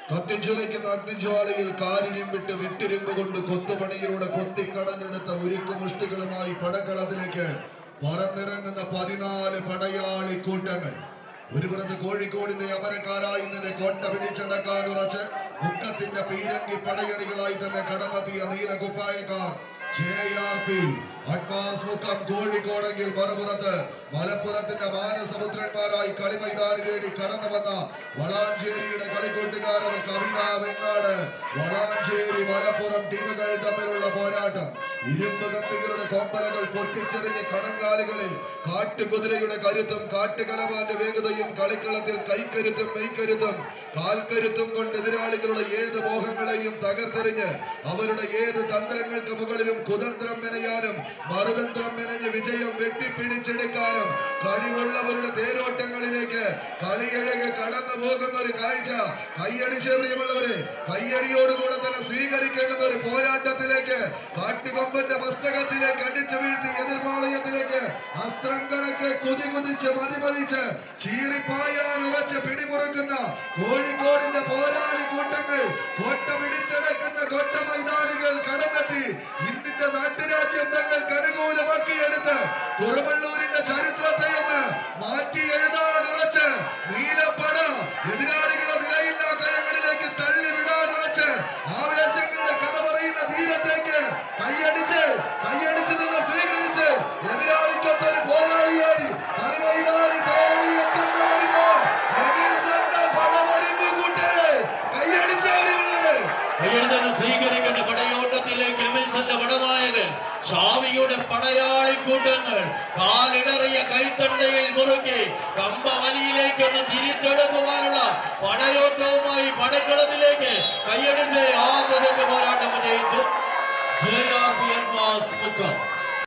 കത്തിച്ചുലയ്ക്കുന്ന അഗ്നിജ്വാലയിൽ കാരിരുമ്പിട്ട് വിട്ടിരുമ്പ് കൊണ്ട് കൊത്തുപണിയിലൂടെ കൊത്തിക്കടഞ്ഞെടുത്ത ഉരുക്കുമുഷ്ടികളുമായി പടക്കളത്തിലേക്ക് പറന്നിറങ്ങുന്ന 14 പടയാളി കൂട്ടങ്ങൾ. ഒരു പുറത്ത് കോഴിക്കോടിന്റെ അമരക്കാരായി നിന്നെ കോട്ട പിടിച്ചടക്കാൻ ഉറച്ച് മുക്കത്തിന്റെ പീരങ്കി പടയണികളായി തന്നെ കടന്നെത്തിയ നീലകുപ്പായക്കാർ JRP അഡ്വാൻസ് മുക്കം കോഴിക്കോടെങ്കിൽ മറുപുറത്ത് മലപ്പുറത്തിന്റെ മാനസമുദ്രന്മാരായി കളിമൈതാനി തേടി കടന്നു വന്ന വളാഞ്ചേരിയുടെ കളിക്കൂട്ടുകാരൻ കവിത വെങ്ങാട്. വളാഞ്ചേരി മലപ്പുറം ടീമുകൾ തമ്മിലുള്ള പോരാട്ടം. ഇരുമ്പ് കമ്പികളുടെ കൊമ്പലകൾ പൊട്ടിച്ചെറിഞ്ഞ് കണങ്കാലുകളിൽ കാട്ടുകുതിരയുടെ കരുത്തും കാട്ടുകലമാന്റെ വേഗതയും കളിക്കളത്തിൽ കൈക്കരുത്തും മെയ്ക്കരുത്തും കാൽക്കരുത്തും കൊണ്ട് എതിരാളികളുടെ ഏത് മോഹങ്ങളെയും തകർത്തെറിഞ്ഞ് അവരുടെ ഏത് തന്ത്രങ്ങൾക്ക് മുകളിലും കുതന്ത്രം മെനയാനും മറുതന്ത്രം മെനഞ്ഞ് വിജയം വെട്ടിപ്പിടിച്ചെടുക്കാനും കഴിവുള്ളവരുടെ തേരോട്ടങ്ങളിലേക്ക് കളിയഴക് കടന്നു പോകുന്ന ഒരു കാഴ്ച കയ്യടിച്ച് പ്രിയമുള്ളവരെ, കയ്യടിയോടുകൂടെ തന്നെ സ്വീകരിക്കേണ്ടുന്ന ഒരു പോരാട്ടത്തിലേക്ക് കാട്ടുകൊമ്പന്റെ മസ്തകത്തിലേക്ക് അടിച്ചു വീഴ്ത്തി എതിർപാളയത്തിലേക്ക് അസ്ത്രം കണക്ക് കുതികുതിച്ച് മതിമതിച്ച് ചീറിപ്പായാൻ ഉറച്ച് പിടിമുറുക്കുന്ന കോഴിക്കോടിന്റെ പോരാളി കൂട്ടങ്ങൾ കോട്ട പിടിച്ചടക്കുന്ന കോട്ട മൈതാനികൾ കടന്നെത്തി ഇന്ത്യന്റെ നാട്ടുരാജ്യം തങ്ങൾക്ക് അനുകൂലമാക്കിയെടുത്ത് കുറുമള്ളൂരിന്റെ ചരിത്രത്തെ ഒന്ന് മാറ്റി എഴുതാൻ ഉറച്ച് നീലപ്പട എതിരാളികളെ നിലയില്ലാ കയങ്ങളിലേക്ക് തള്ളിവിടാൻ ഉറച്ച് ആവേശങ്ങളുടെ കഥ പറയുന്ന തീരത്തേക്ക് കൈയടിച്ച് നിങ്ങൾ സ്വീകരിച്ച് എതിരാളിക്കൊത്തൊരു പോരാളിയായി കളിമൈതാനി തേടി എത്തുന്നവർക്ക് സ്വീകരിക്കേണ്ട പടയോട്ടത്തിലേക്ക് എമിൽസന്റെ പടനായകൻ ഷാവിയുടെ പടയാളി കൂട്ടങ്ങൾ കാലിടറിയ കൈത്തണ്ടയിൽ മുറുക്കി കമ്പവലിയിലേക്കൊന്ന് തിരിച്ചെടുക്കുവാനുള്ള പടയോട്ടവുമായി പടക്കളത്തിലേക്ക് കൈയടിച്ച് ആദ്യത്തെ പോരാട്ടം വിജയിച്ച് JRP മുക്കം.